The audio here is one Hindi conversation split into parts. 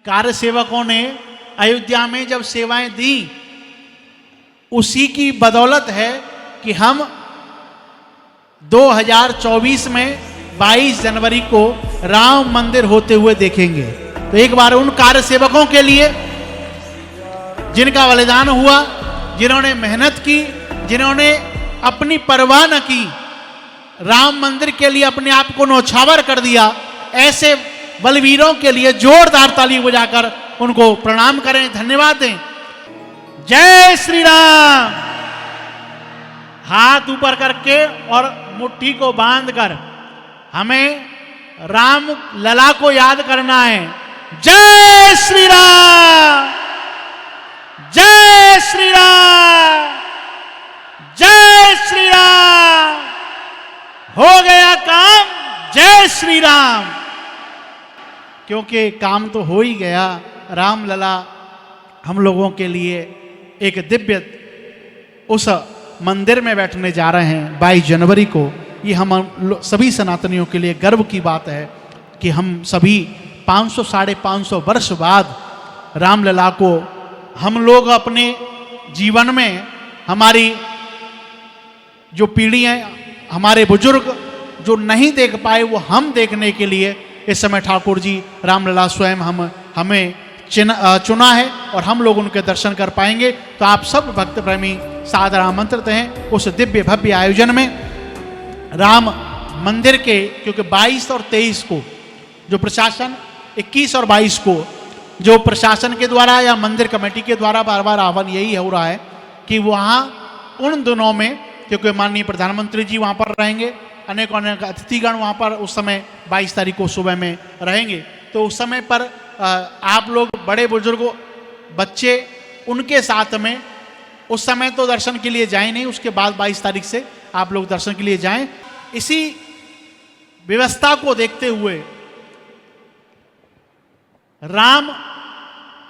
कार्य सेवकों ने अयोध्या में जब सेवाएं दी, उसी की बदौलत है कि हम 2024 में 22 जनवरी को राम मंदिर होते हुए देखेंगे। तो एक बार उन कार्य सेवकों के लिए जिनका बलिदान हुआ, जिन्होंने मेहनत की, जिन्होंने अपनी परवाह न की, राम मंदिर के लिए अपने आप को न्यौछावर कर दिया, ऐसे बलवीरों के लिए जोरदार ताली बजाकर उनको प्रणाम करें, धन्यवाद दें। जय श्री राम। हाथ ऊपर करके और मुट्ठी को बांधकर हमें राम लला को याद करना है। जय श्री राम, जय श्री राम, जय श्री राम। हो गया काम, जय श्री राम। क्योंकि काम तो हो ही गया। राम लला हम लोगों के लिए एक दिव्य उस मंदिर में बैठने जा रहे हैं 22 जनवरी को। ये हम सभी सनातनियों के लिए गर्व की बात है कि हम सभी 500 साढ़े 500 वर्ष बाद रामलला को हम लोग अपने जीवन में, हमारी जो पीढ़ी है, हमारे बुजुर्ग जो नहीं देख पाए, वो हम देखने के लिए इस समय ठाकुर जी रामलला स्वयं हमें चुना है और हम लोग उनके दर्शन कर पाएंगे। तो आप सब भक्त प्रेमी सादर आमंत्रित हैं उस दिव्य भव्य आयोजन में। राम मंदिर के, क्योंकि 22 और 23 को जो प्रशासन, 21 और 22 को जो प्रशासन के द्वारा या मंदिर कमेटी के द्वारा बार बार आह्वान यही हो रहा है कि वहाँ उन दिनों में, क्योंकि माननीय प्रधानमंत्री जी वहाँ पर रहेंगे, अनेक अनेक अतिथिगण वहाँ पर उस समय 22 तारीख को सुबह में रहेंगे, तो उस समय पर आप लोग बड़े बुजुर्गों, बच्चे, उनके साथ में उस समय तो दर्शन के लिए जाएं नहीं, उसके बाद 22 तारीख से आप लोग दर्शन के लिए जाएं। इसी व्यवस्था को देखते हुए राम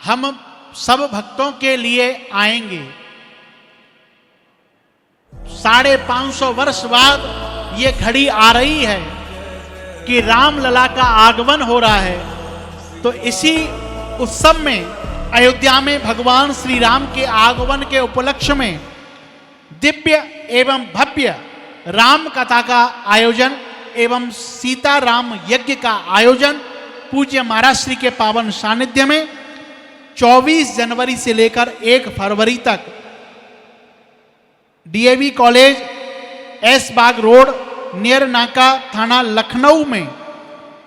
हम सब भक्तों के लिए आएंगे। 550 वर्ष बाद ये घड़ी आ रही है कि रामलला का आगमन हो रहा है। तो इसी उत्सव में अयोध्या में भगवान श्री राम के आगमन के उपलक्ष्य में दिव्य एवं भव्य राम कथा का आयोजन एवं सीता राम यज्ञ का आयोजन पूज्य महाराज श्री के पावन सानिध्य में 24 जनवरी से लेकर 1 फरवरी तक डीएवी कॉलेज, एस बाग रोड, नियर नाका थाना, लखनऊ में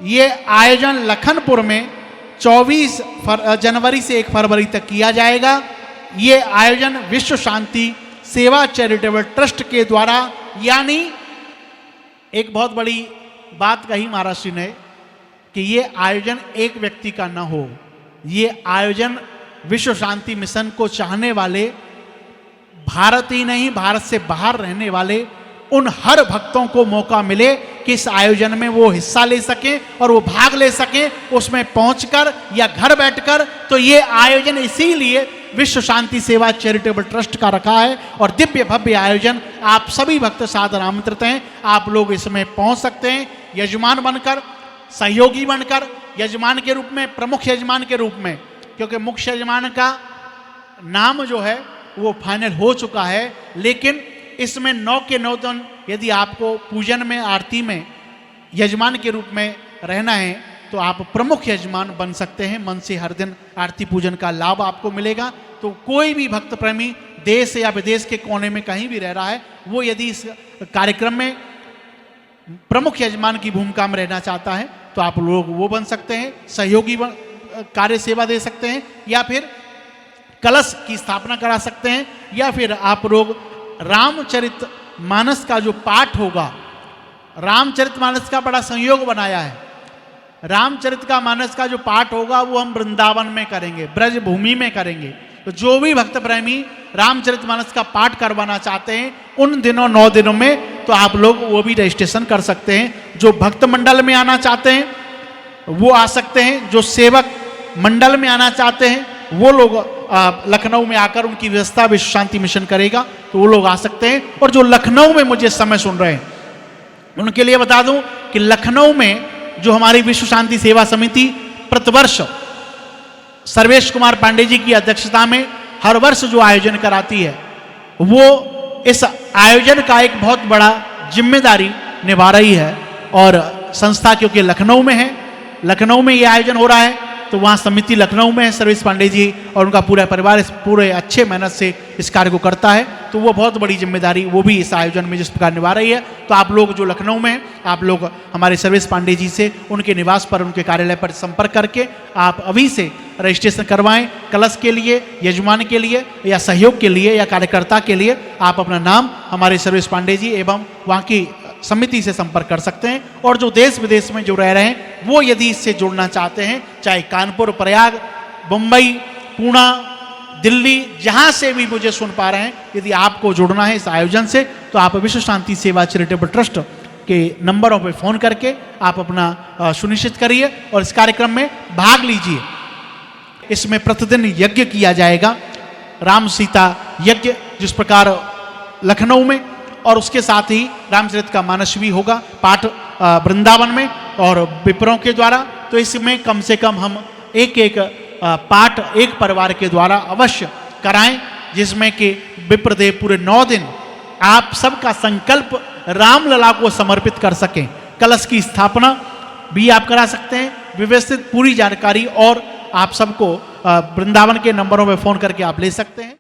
ये आयोजन लखनपुर में 24 जनवरी से 1 फरवरी तक किया जाएगा। ये आयोजन विश्व शांति सेवा चैरिटेबल ट्रस्ट के द्वारा, यानी एक बहुत बड़ी बात कही महाराज श्री ने कि ये आयोजन एक व्यक्ति का न हो, ये आयोजन विश्व शांति मिशन को चाहने वाले, भारत ही नहीं भारत से बाहर रहने वाले उन हर भक्तों को मौका मिले कि इस आयोजन में वो हिस्सा ले सकें और वो भाग ले सकें, उसमें पहुंचकर या घर बैठकर। तो ये आयोजन इसीलिए विश्व शांति सेवा चैरिटेबल ट्रस्ट का रखा है और दिव्य भव्य आयोजन आप सभी भक्त सादर आमंत्रित हैं। आप लोग इसमें पहुंच सकते हैं यजमान बनकर, सहयोगी बनकर, यजमान के रूप में, प्रमुख यजमान के रूप में, क्योंकि मुख्य यजमान का नाम जो है वो फाइनल हो चुका है, लेकिन इसमें 9 के 9 दिन यदि आपको पूजन में, आरती में यजमान के रूप में रहना है तो आप प्रमुख यजमान बन सकते हैं। मन से हर दिन आरती पूजन का लाभ आपको मिलेगा। तो कोई भी भक्त प्रेमी देश या विदेश के कोने में कहीं भी रह रहा है, वो यदि इस कार्यक्रम में प्रमुख यजमान की भूमिका में रहना चाहता है तो आप लोग वो बन सकते हैं, सहयोगी कार्य सेवा दे सकते हैं, या फिर कलश की स्थापना करा सकते हैं, या फिर आप लोग रामचरित मानस का जो पाठ होगा, रामचरित मानस का बड़ा संयोग बनाया है। रामचरित का मानस का जो पाठ होगा वो हम वृंदावन में करेंगे, ब्रज भूमि में करेंगे। तो जो भी भक्त प्रेमी रामचरित मानस का पाठ करवाना चाहते हैं उन दिनों 9 दिनों में, तो आप लोग वो भी रजिस्ट्रेशन कर सकते हैं। जो भक्त मंडल में आना चाहते हैं वो आ सकते हैं, जो सेवक मंडल में आना चाहते हैं वो लोग लखनऊ में आकर, उनकी व्यवस्था विश्व शांति मिशन करेगा तो वो लोग आ सकते हैं। और जो लखनऊ में मुझे समय सुन रहे हैं उनके लिए बता दूं कि लखनऊ में जो हमारी विश्व शांति सेवा समिति प्रतिवर्ष सर्वेश कुमार पांडे जी की अध्यक्षता में हर वर्ष जो आयोजन कराती है, वो इस आयोजन का एक बहुत बड़ा जिम्मेदारी निभा रही है। और संस्था क्योंकि लखनऊ में है, लखनऊ में ये आयोजन हो रहा है, तो वहाँ समिति लखनऊ में है, सर्वेश पांडे जी और उनका पूरा परिवार इस पूरे अच्छे मेहनत से इस कार्य को करता है। तो वो बहुत बड़ी जिम्मेदारी वो भी इस आयोजन में जिस प्रकार निभा रही है। तो आप लोग जो लखनऊ में हैं, आप लोग हमारे सर्वेश पांडे जी से उनके निवास पर, उनके कार्यालय पर संपर्क करके आप अभी से रजिस्ट्रेशन करवाएं। कलश के लिए, यजमान के लिए या सहयोग के लिए या कार्यकर्ता के लिए आप अपना नाम हमारे सर्वेश पांडे जी एवं वहाँ की समिति से संपर्क कर सकते हैं। और जो देश विदेश में जो रह रहे हैं वो यदि इससे जुड़ना चाहते हैं, चाहे कानपुर, प्रयाग, मुंबई, पुणे, दिल्ली, जहाँ से भी मुझे सुन पा रहे हैं, यदि आपको जुड़ना है इस आयोजन से, तो आप विश्व शांति सेवा चैरिटेबल ट्रस्ट के नंबरों पर फ़ोन करके आप अपना सुनिश्चित करिए और इस कार्यक्रम में भाग लीजिए। इसमें प्रतिदिन यज्ञ किया जाएगा, राम सीता यज्ञ, जिस प्रकार लखनऊ में, और उसके साथ ही रामचरित का मानस भी होगा पाठ वृंदावन में और विप्रों के द्वारा। तो इसमें कम से कम हम एक एक पाठ एक परिवार के द्वारा अवश्य कराएं, जिसमें कि विप्रदेव पूरे 9 दिन आप सबका संकल्प रामलला को समर्पित कर सकें। कलश की स्थापना भी आप करा सकते हैं। व्यवस्थित पूरी जानकारी और आप सबको वृंदावन के नंबरों में फ़ोन करके आप ले सकते हैं।